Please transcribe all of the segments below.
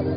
Hey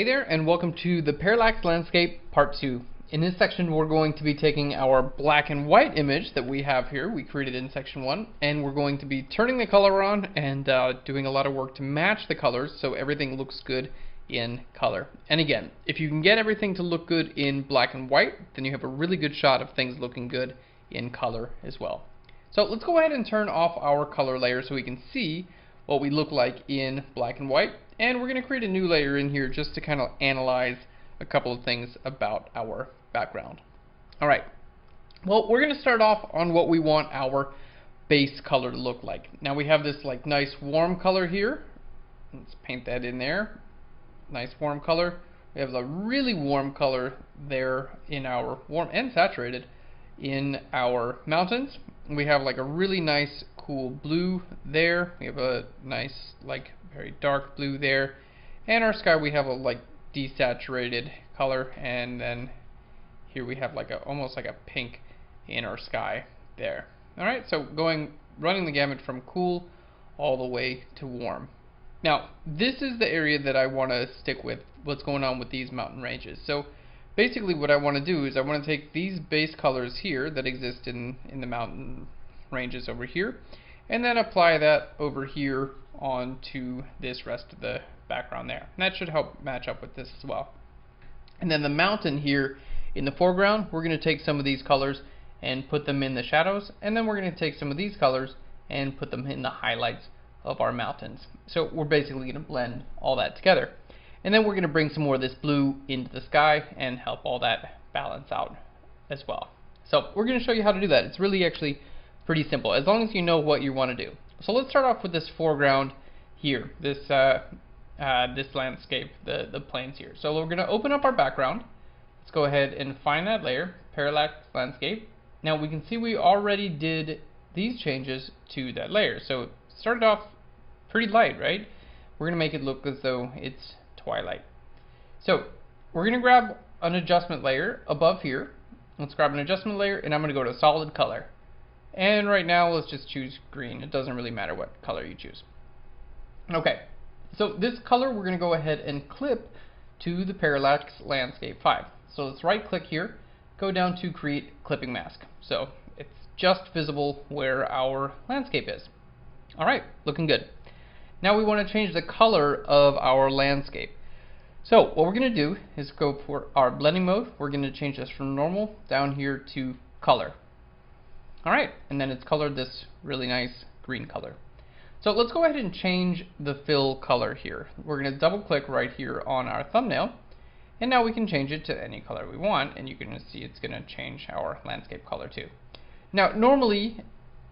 there, and welcome to the Parallax Landscape Part 2. In this section we're going to be taking our black and white image that we have here, we created in section 1, and we're going to be turning the color on and doing a lot of work to match the colors so everything looks good in color. And again, if you can get everything to look good in black and white, then you have a really good shot of things looking good in color as well. So let's go ahead and turn off our color layer so we can see what we look like in black and white. And we're going to create a new layer in here just to kind of analyze a couple of things about our background. Alright, well, we're going to start off on what we want our base color to look like. Now we have this like nice warm color here. Let's paint that in there. Nice warm color. We have a really warm color there in our warm and saturated in our mountains. We have like a really nice cool blue there. We have a nice like very dark blue there, and our sky we have a like desaturated color, and then here we have like a almost like a pink in our sky there. Alright, so running the gamut from cool all the way to warm. Now this is the area that I want to stick with, what's going on with these mountain ranges. So basically what I want to do is I want to take these base colors here that exist in the mountain ranges over here, and then apply that over here onto this rest of the background there. And that should help match up with this as well. And then the mountain here in the foreground, we're going to take some of these colors and put them in the shadows, and then we're going to take some of these colors and put them in the highlights of our mountains. So we're basically going to blend all that together. And then we're going to bring some more of this blue into the sky and help all that balance out as well. So we're going to show you how to do that. It's really actually pretty simple, as long as you know what you want to do. So let's start off with this foreground here, this this landscape, the plains here. So we're going to open up our background. Let's go ahead and find that layer, Parallax Landscape. Now we can see we already did these changes to that layer. So it started off pretty light, right? We're going to make it look as though it's twilight. So we're going to grab an adjustment layer above here. Let's grab an adjustment layer, and I'm going to go to solid color. And right now let's just choose green. It doesn't really matter what color you choose. Okay, so this color we're going to go ahead and clip to the Parallax Landscape 5. So let's right click here, go down to create clipping mask. So it's just visible where our landscape is. Alright, looking good. Now we want to change the color of our landscape. So what we're going to do is go for our blending mode. We're going to change this from normal down here to color. Alright, and then it's colored this really nice green color. So let's go ahead and change the fill color here. We're going to double click right here on our thumbnail, and now we can change it to any color we want, and you can see it's going to change our landscape color too. Now normally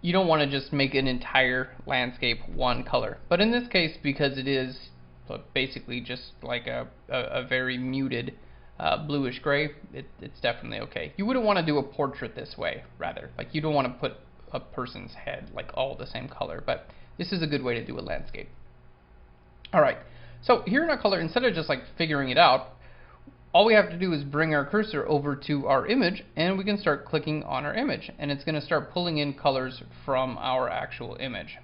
you don't want to just make an entire landscape one color, but in this case, because it is basically just like a very muted bluish gray, it's definitely okay. You wouldn't want to do a portrait this way, rather. Like you don't want to put a person's head like all the same color, but this is a good way to do a landscape. Alright, so here in our color, instead of just like figuring it out, all we have to do is bring our cursor over to our image, and we can start clicking on our image, and it's going to start pulling in colors from our actual image.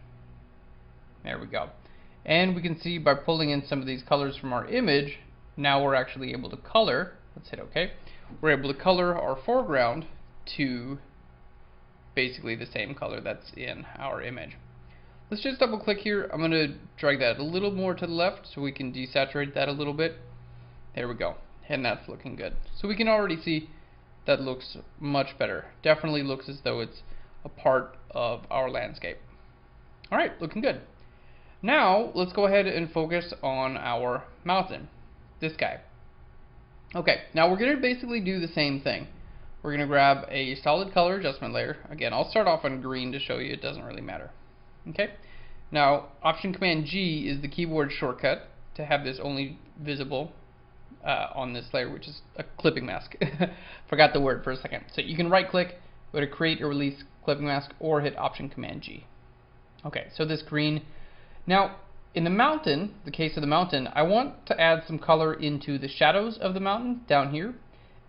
There we go. And we can see by pulling in some of these colors from our image, now we're actually able to color, let's hit OK, we're able to color our foreground to basically the same color that's in our image. Let's just double click here. I'm going to drag that a little more to the left so we can desaturate that a little bit. There we go. And that's looking good. So we can already see that looks much better. Definitely looks as though it's a part of our landscape. Alright, looking good. Now let's go ahead and focus on our mountain. This guy. Okay, now we're going to basically do the same thing. We're going to grab a solid color adjustment layer. Again, I'll start off on green to show you it doesn't really matter. Okay, now Option Command G is the keyboard shortcut to have this only visible on this layer, which is a clipping mask. Forgot the word for a second. So you can right click, go to create or release clipping mask, or hit Option Command G. Okay, so this green. Now in the mountain, the case of the mountain, I want to add some color into the shadows of the mountain down here,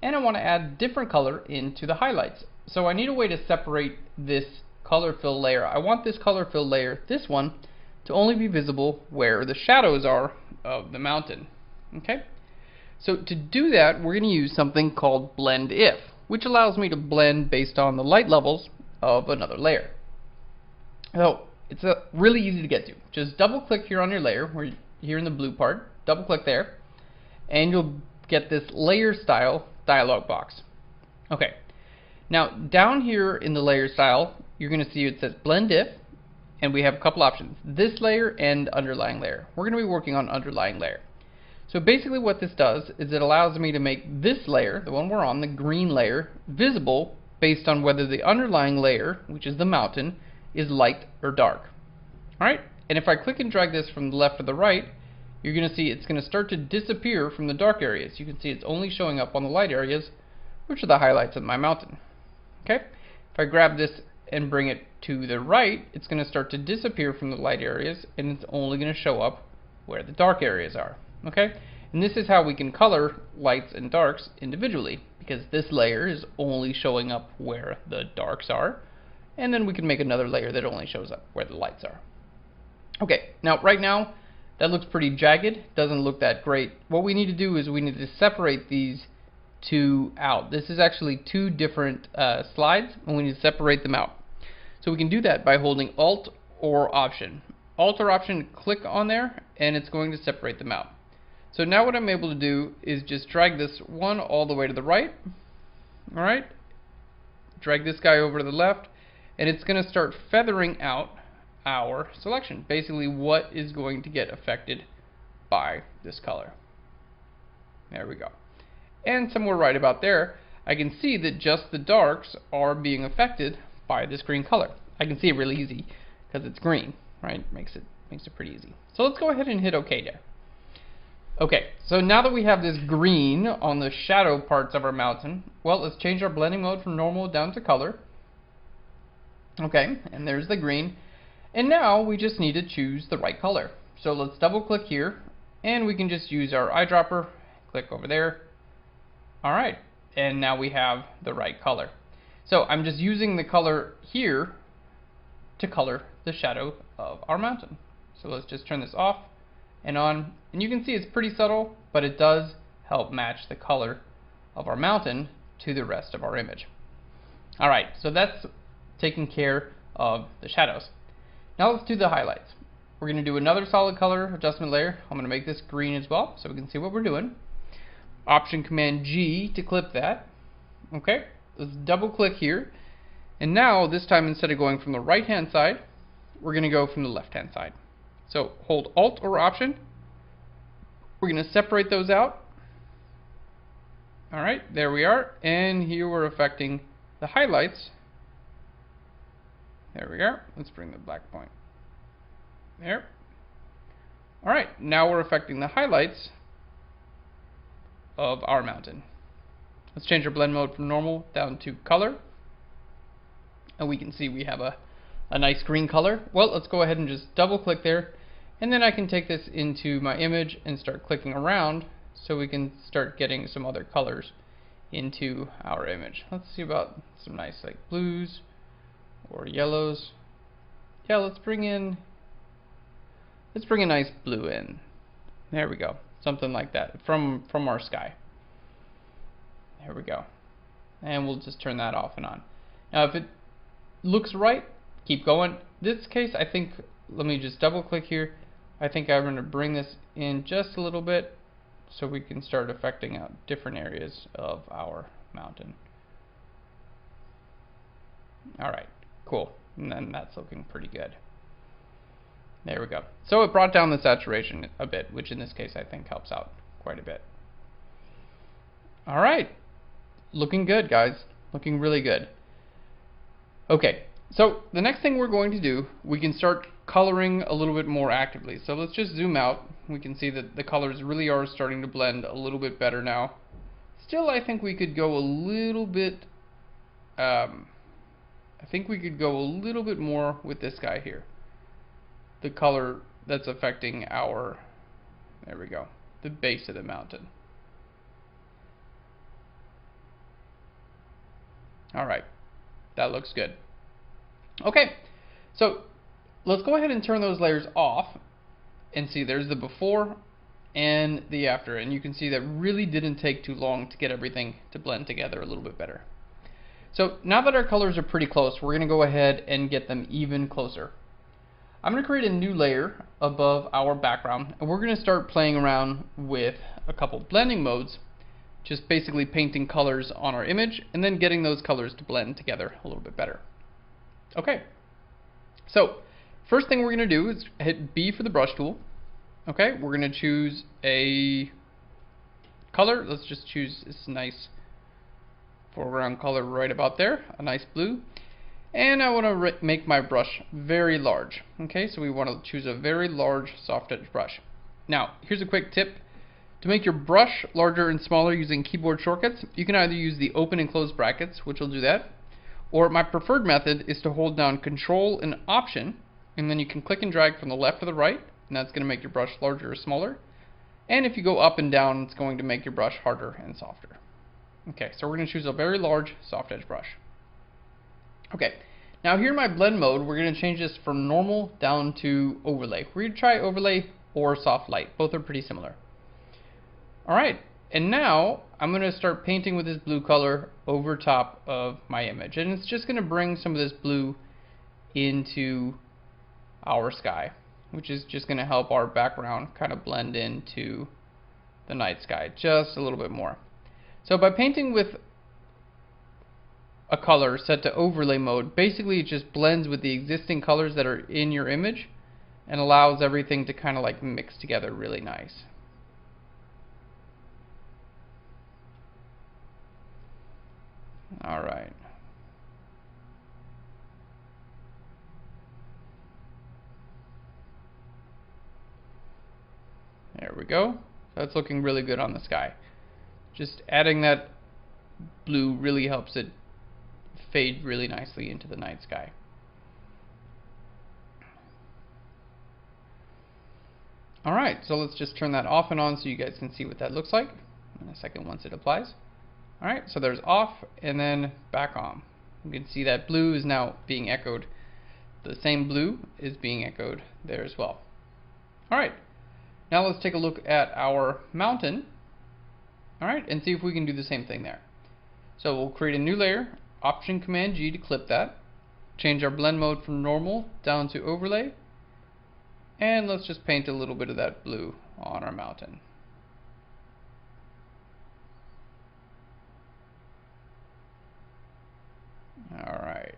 and I want to add different color into the highlights. So I need a way to separate this color fill layer. I want this color fill layer, this one, to only be visible where the shadows are of the mountain. Okay? So to do that, we're going to use something called blend if, which allows me to blend based on the light levels of another layer. So it's really easy to get to. Just double click here on your layer, where here in the blue part, double click there, and you'll get this layer style dialog box. Okay, now down here in the layer style, you're going to see it says blend if, and we have a couple options, this layer and underlying layer. We're going to be working on underlying layer. So basically what this does is it allows me to make this layer, the one we're on, the green layer, visible based on whether the underlying layer, which is the mountain, is light or dark. Alright, and if I click and drag this from the left to the right, you're going to see it's going to start to disappear from the dark areas. You can see it's only showing up on the light areas, which are the highlights of my mountain. Okay, if I grab this and bring it to the right, it's going to start to disappear from the light areas, and it's only going to show up where the dark areas are. Okay, and this is how we can color lights and darks individually, because this layer is only showing up where the darks are, and then we can make another layer that only shows up where the lights are. Okay, now right now that looks pretty jagged, doesn't look that great. What we need to do is we need to separate these two out. This is actually two different slides, and we need to separate them out. So we can do that by holding Alt or Option. Alt or Option, click on there, and it's going to separate them out. So now what I'm able to do is just drag this one all the way to the right. Alright, drag this guy over to the left, and it's going to start feathering out our selection, basically what is going to get affected by this color. There we go. And somewhere right about there, I can see that just the darks are being affected by this green color. I can see it really easy because it's green, right? Makes it pretty easy. So let's go ahead and hit OK there. Okay, so now that we have this green on the shadow parts of our mountain, well, let's change our blending mode from normal down to color. Okay, and there's the green. And now we just need to choose the right color. So let's double click here, and we can just use our eyedropper, click over there. Alright, and now we have the right color. So I'm just using the color here to color the shadow of our mountain. So let's just turn this off and on, and you can see it's pretty subtle, but it does help match the color of our mountain to the rest of our image. Alright, so that's taking care of the shadows. Now let's do the highlights. We're going to do another solid color adjustment layer. I'm going to make this green as well so we can see what we're doing. Option Command G to clip that. Okay, let's double click here, and now this time instead of going from the right hand side, we're going to go from the left hand side. So hold Alt or Option. We're going to separate those out. Alright, there we are, and here we're affecting the highlights. There we are. Let's bring the black point there. Alright, now we're affecting the highlights of our mountain. Let's change our blend mode from normal down to color, and we can see we have a nice green color. Well, let's go ahead and just double click there, and then I can take this into my image and start clicking around so we can start getting some other colors into our image. Let's see about some nice like blues or yellows. Yeah, let's bring a nice blue in. There we go. Something like that from our sky. There we go. And we'll just turn that off and on. Now if it looks right, keep going. This case, I think, let me just double click here. I think I'm going to bring this in just a little bit so we can start affecting out different areas of our mountain. Alright, cool. And then that's looking pretty good. There we go. So it brought down the saturation a bit, which in this case I think helps out quite a bit. Alright, looking good, guys. Looking really good. Okay, so the next thing we're going to do, we can start coloring a little bit more actively. So let's just zoom out. We can see that the colors really are starting to blend a little bit better now. Still, I think we could go a little bit more with this guy here. The color that's affecting our, there we go, the base of the mountain. Alright, that looks good. Okay, so let's go ahead and turn those layers off and see there's the before and the after, and you can see that really didn't take too long to get everything to blend together a little bit better. So now that our colors are pretty close, we're going to go ahead and get them even closer. I'm going to create a new layer above our background, and we're going to start playing around with a couple blending modes, just basically painting colors on our image and then getting those colors to blend together a little bit better. Okay, so first thing we're going to do is hit B for the brush tool. Okay, we're going to choose a color. Let's just choose this nice foreground color right about there, a nice blue. And I want to make my brush very large. Okay, so we want to choose a very large soft edge brush. Now, here's a quick tip. To make your brush larger and smaller using keyboard shortcuts, you can either use the open and close brackets, which will do that, or my preferred method is to hold down Control and Option, and then you can click and drag from the left to the right, and that's going to make your brush larger or smaller. And if you go up and down, it's going to make your brush harder and softer. Okay, so we're going to choose a very large soft edge brush. Okay, now here in my blend mode, we're going to change this from normal down to overlay. We're going to try overlay or soft light. Both are pretty similar. Alright, and now I'm going to start painting with this blue color over top of my image. And it's just going to bring some of this blue into our sky, which is just going to help our background kind of blend into the night sky just a little bit more. So by painting with a color set to overlay mode, basically it just blends with the existing colors that are in your image and allows everything to kind of like mix together really nice. Alright. There we go. That's looking really good on the sky. Just adding that blue really helps it fade really nicely into the night sky. Alright, so let's just turn that off and on so you guys can see what that looks like in a second once it applies. Alright, so there's off and then back on. You can see that blue is now being echoed. The same blue is being echoed there as well. Alright, now let's take a look at our mountain. Alright, and see if we can do the same thing there. So we'll create a new layer, Option Command G to clip that, change our blend mode from normal down to overlay, and let's just paint a little bit of that blue on our mountain. Alright.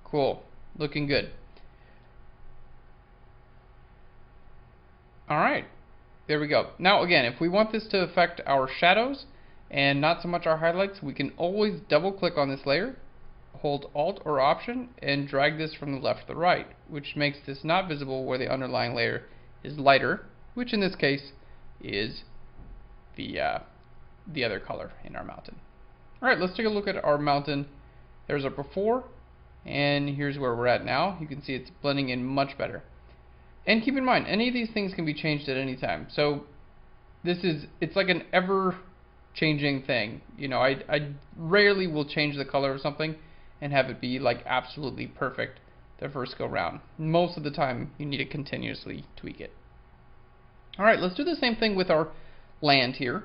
Cool. Looking good. Alright. There we go. Now again, if we want this to affect our shadows and not so much our highlights, we can always double click on this layer, hold Alt or Option, and drag this from the left to the right, which makes this not visible where the underlying layer is lighter, which in this case is the other color in our mountain. Alright, let's take a look at our mountain. There's our before, and here's where we're at now. You can see it's blending in much better. And keep in mind, any of these things can be changed at any time. So it's like an ever changing thing. You know, I rarely will change the color of something and have it be like absolutely perfect the first go round. Most of the time you need to continuously tweak it. Alright, let's do the same thing with our land here.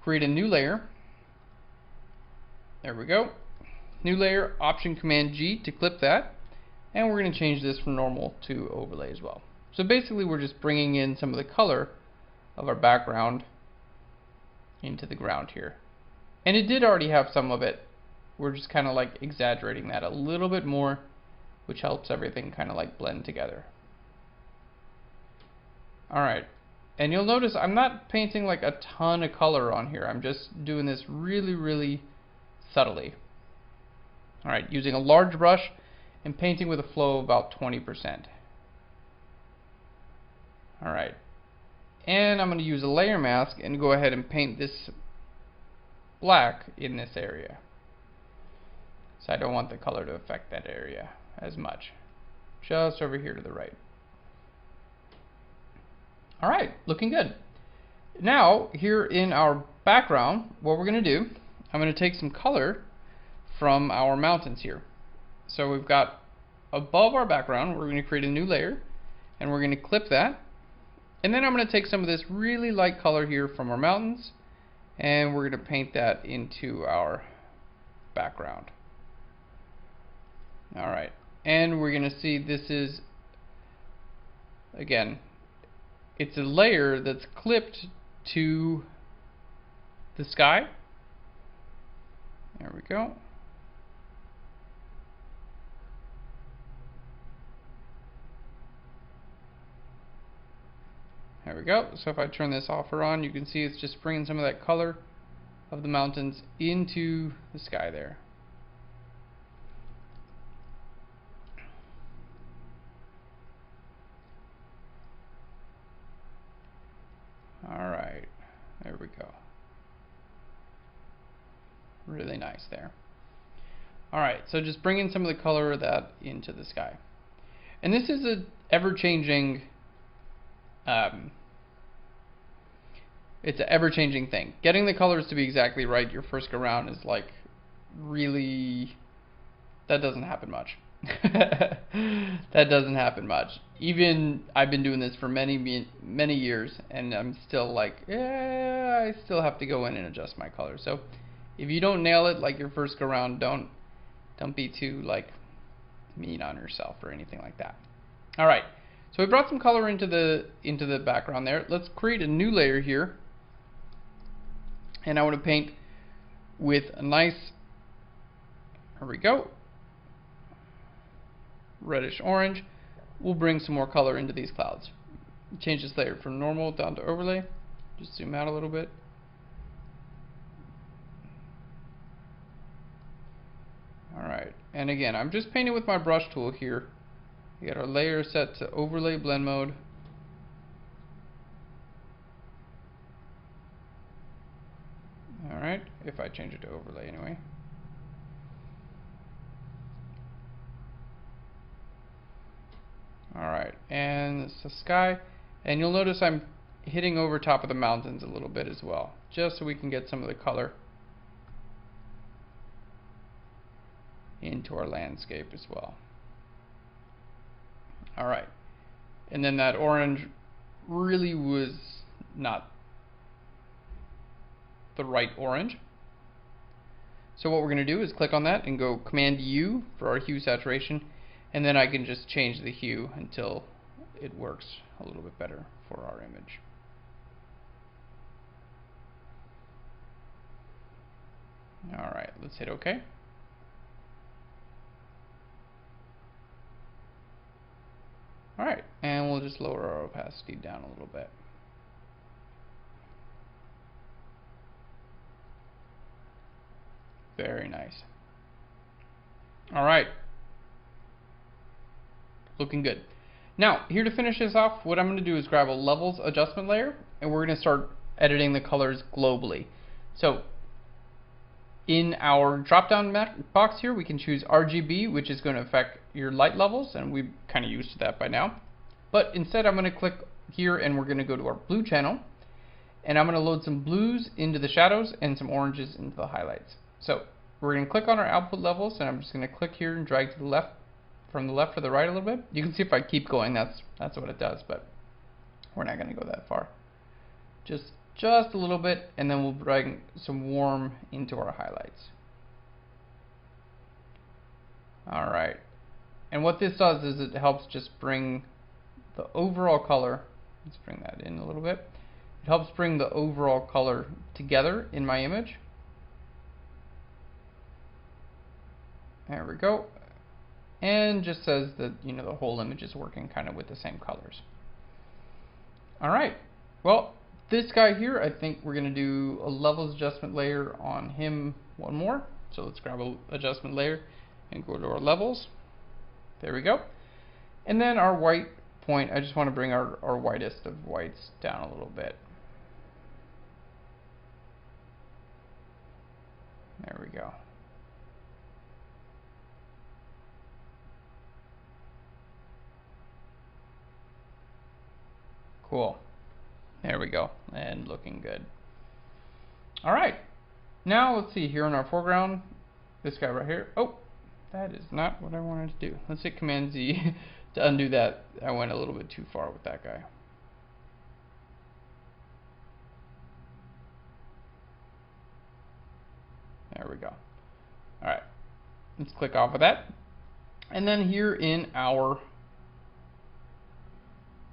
Create a new layer. There we go. New layer, Option Command G to clip that. And we're going to change this from normal to overlay as well. So basically we're just bringing in some of the color of our background into the ground here. And it did already have some of it. We're just kind of like exaggerating that a little bit more, which helps everything kind of like blend together. Alright, and you'll notice I'm not painting like a ton of color on here. I'm just doing this really, really subtly. Alright, using a large brush and painting with a flow of about 20%. Alright, and I'm going to use a layer mask and go ahead and paint this black in this area. So I don't want the color to affect that area as much. Just over here to the right. Alright, looking good. Now, here in our background, what we're going to do, I'm going to take some color from our mountains here. So we've got above our background, we're going to create a new layer, and we're going to clip that. And then I'm going to take some of this really light color here from our mountains, and we're going to paint that into our background. Alright, and we're going to see this is, again, it's a layer that's clipped to the sky. There we go. There we go. So if I turn this off or on, you can see it's just bringing some of that color of the mountains into the sky there. Alright, there we go. Really nice there. Alright, so just bringing some of the color of that into the sky. And this is a ever-changing it's an ever-changing thing. Getting the colors to be exactly right your first go round is like really, that doesn't happen much. That doesn't happen much. Even I've been doing this for many years, and I'm still like, yeah, I still have to go in and adjust my color. So if you don't nail it like your first go round, don't be too like mean on yourself or anything like that. All right, so we brought some color into the background there. Let's create a new layer here, and I want to paint with a nice, here we go, reddish orange. We'll bring some more color into these clouds. Change this layer from normal down to overlay. Just zoom out a little bit. Alright, and again, I'm just painting with my brush tool here. We got our layer set to overlay blend mode. Alright, if I change it to overlay anyway. Alright, and it's the sky, and you'll notice I'm hitting over top of the mountains a little bit as well, just so we can get some of the color into our landscape as well. Alright, and then that orange really was not the right orange. So what we're going to do is click on that and go Command U for our hue saturation, and then I can just change the hue until it works a little bit better for our image. Alright, let's hit OK. Alright, and we'll just lower our opacity down a little bit. Very nice. Alright. Looking good. Now, here to finish this off, what I'm going to do is grab a levels adjustment layer, and we're going to start editing the colors globally. So, in our drop-down box here, we can choose RGB, which is going to affect your light levels, and we're kind of used to that by now. But instead, I'm going to click here, and we're going to go to our blue channel, and I'm going to load some blues into the shadows and some oranges into the highlights. So, we're going to click on our output levels, and I'm just going to click here and drag to the left, from the left to the right a little bit. You can see if I keep going, that's what it does, but we're not going to go that far. Just a little bit, and then we'll bring some warm into our highlights. Alright, and what this does is it helps just bring the overall color, let's bring that in a little bit, it helps bring the overall color together in my image. There we go, and just says that, you know, the whole image is working kind of with the same colors. Alright, well, this guy here, I think we're going to do a levels adjustment layer on him one more. So let's grab an adjustment layer and go to our levels. There we go. And then our white point, I just want to bring our whitest of whites down a little bit. There we go. Cool. There we go, and looking good. All right, now let's see here in our foreground, this guy right here. Oh, that is not what I wanted to do. Let's hit Command Z to undo that. I went a little bit too far with that guy. There we go. All right, let's click off of that. And then here in our,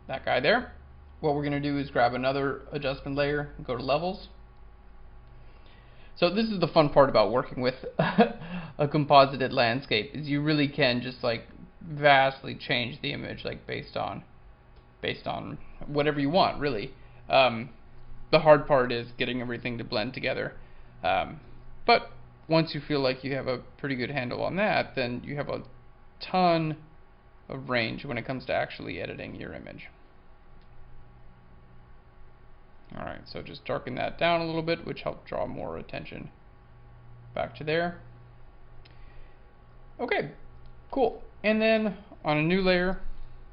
that guy there, what we're going to do is grab another adjustment layer, go to levels. So this is the fun part about working with a composited landscape, is you really can just like vastly change the image, like based on whatever you want, really. The hard part is getting everything to blend together. But once you feel like you have a pretty good handle on that, then you have a ton of range when it comes to actually editing your image. Alright, so just darken that down a little bit, which helped draw more attention back to there. Okay, cool. And then on a new layer,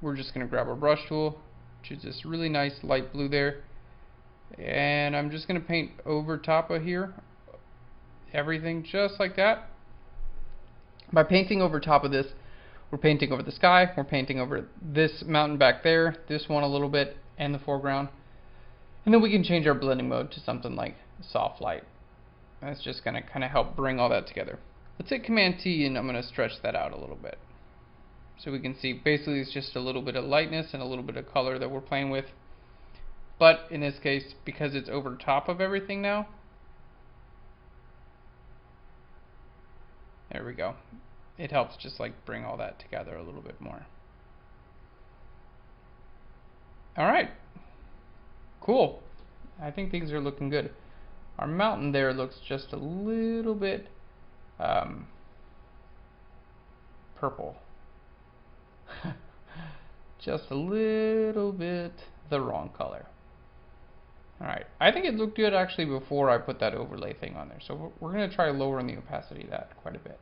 we're just going to grab our brush tool, choose this really nice light blue there, and I'm just going to paint over top of here, everything just like that. By painting over top of this, we're painting over the sky, we're painting over this mountain back there, this one a little bit, and the foreground. And then we can change our blending mode to something like soft light. And it's just going to kind of help bring all that together. Let's hit Command T, and I'm going to stretch that out a little bit. So we can see basically it's just a little bit of lightness and a little bit of color that we're playing with. But in this case, because it's over top of everything now, there we go. It helps just like bring all that together a little bit more. Alright. Cool. I think things are looking good. Our mountain there looks just a little bit purple. Just a little bit the wrong color. Alright, I think it looked good actually before I put that overlay thing on there. So we're going to try lowering the opacity of that quite a bit.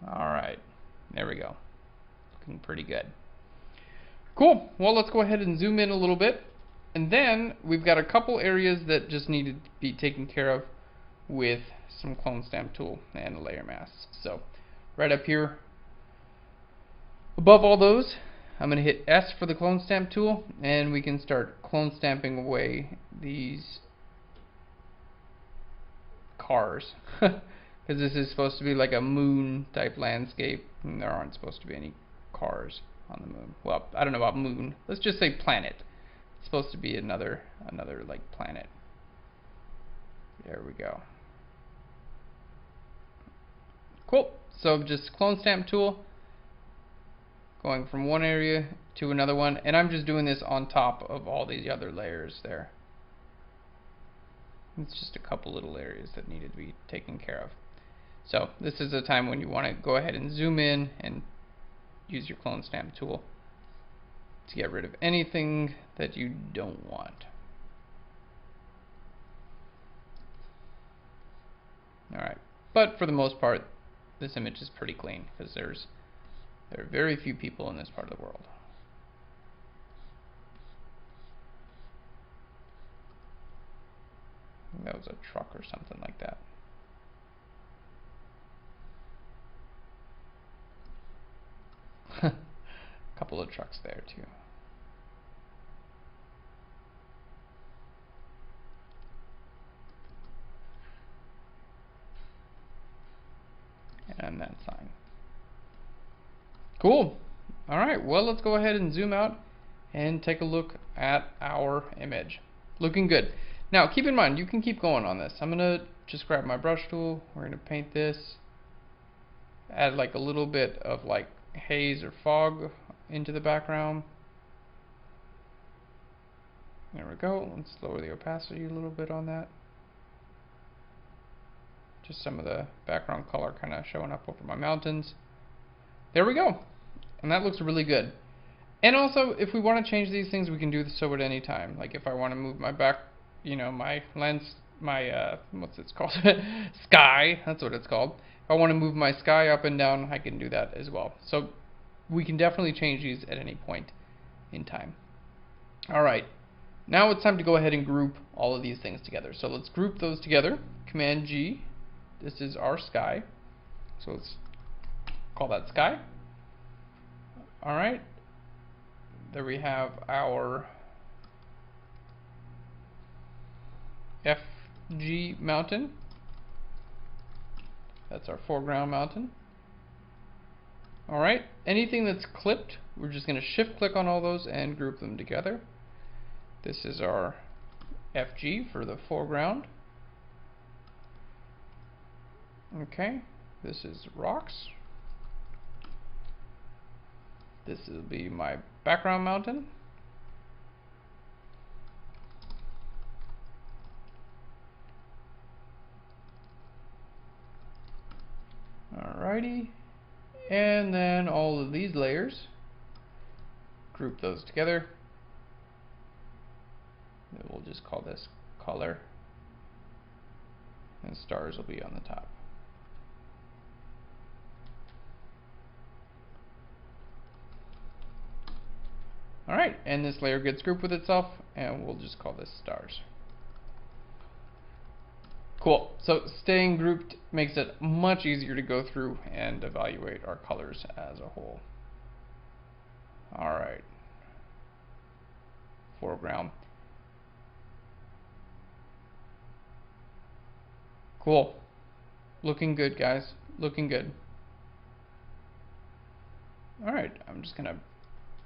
Alright, there we go. Looking pretty good. Cool, well let's go ahead and zoom in a little bit. And then we've got a couple areas that just need to be taken care of with some clone stamp tool and a layer mask. So right up here above all those, I'm going to hit S for the clone stamp tool, and we can start clone stamping away these cars. Because this is supposed to be like a moon type landscape, and there aren't supposed to be any cars on the moon. Well, I don't know about moon. Let's just say planet. It's supposed to be another like planet. There we go. Cool. So just clone stamp tool, going from one area to another one, and I'm just doing this on top of all these other layers there. It's just a couple little areas that needed to be taken care of. So this is a time when you want to go ahead and zoom in and use your clone stamp tool to get rid of anything that you don't want. Alright, but for the most part, this image is pretty clean because there are very few people in this part of the world. I think that was a truck or something like that. A couple of trucks there too. And that sign. Cool. Alright, well let's go ahead and zoom out and take a look at our image. Looking good. Now keep in mind, you can keep going on this. I'm going to just grab my brush tool. We're going to paint this. Add like a little bit of like haze or fog into the background. There we go. Let's lower the opacity a little bit on that. Just some of the background color kind of showing up over my mountains. There we go. And that looks really good. And also, if we want to change these things, we can do so at any time. Like if I want to move my back, you know, my lens, my, what's it called? Sky, that's what it's called. If I want to move my sky up and down, I can do that as well. So we can definitely change these at any point in time. Alright, now it's time to go ahead and group all of these things together. So let's group those together. Command G, this is our sky. So let's call that sky. Alright, there we have our FG mountain. That's our foreground mountain. Alright, anything that's clipped, we're just going to shift click on all those and group them together. This is our FG for the foreground. Okay, this is rocks. This will be my background mountain. Alrighty, and then all of these layers, group those together. We'll just call this color, and stars will be on the top. Alright, and this layer gets grouped with itself, and we'll just call this stars. Cool. So staying grouped makes it much easier to go through and evaluate our colors as a whole. Alright. Foreground. Cool. Looking good, guys. Looking good. Alright, I'm just going to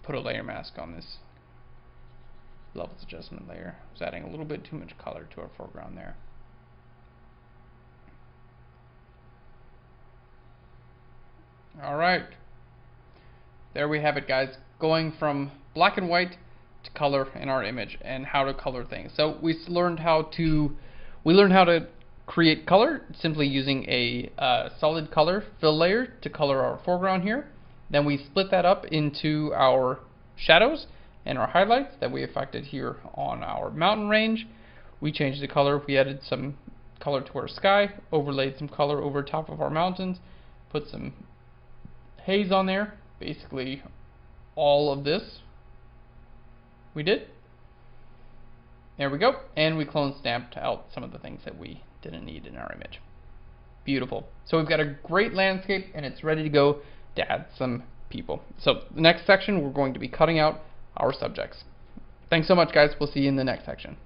put a layer mask on this levels adjustment layer. I was adding a little bit too much color to our foreground there. Alright, there we have it, guys, going from black and white to color in our image and how to color things. So we learned how to create color simply using a solid color fill layer to color our foreground here. Then we split that up into our shadows and our highlights that we affected here on our mountain range. We changed the color, we added some color to our sky, overlaid some color over top of our mountains, put some haze on there. Basically all of this we did. There we go, and we clone stamped out some of the things that we didn't need in our image. Beautiful. So we've got a great landscape and it's ready to go to add some people. So the next section we're going to be cutting out our subjects. Thanks so much, guys. We'll see you in the next section.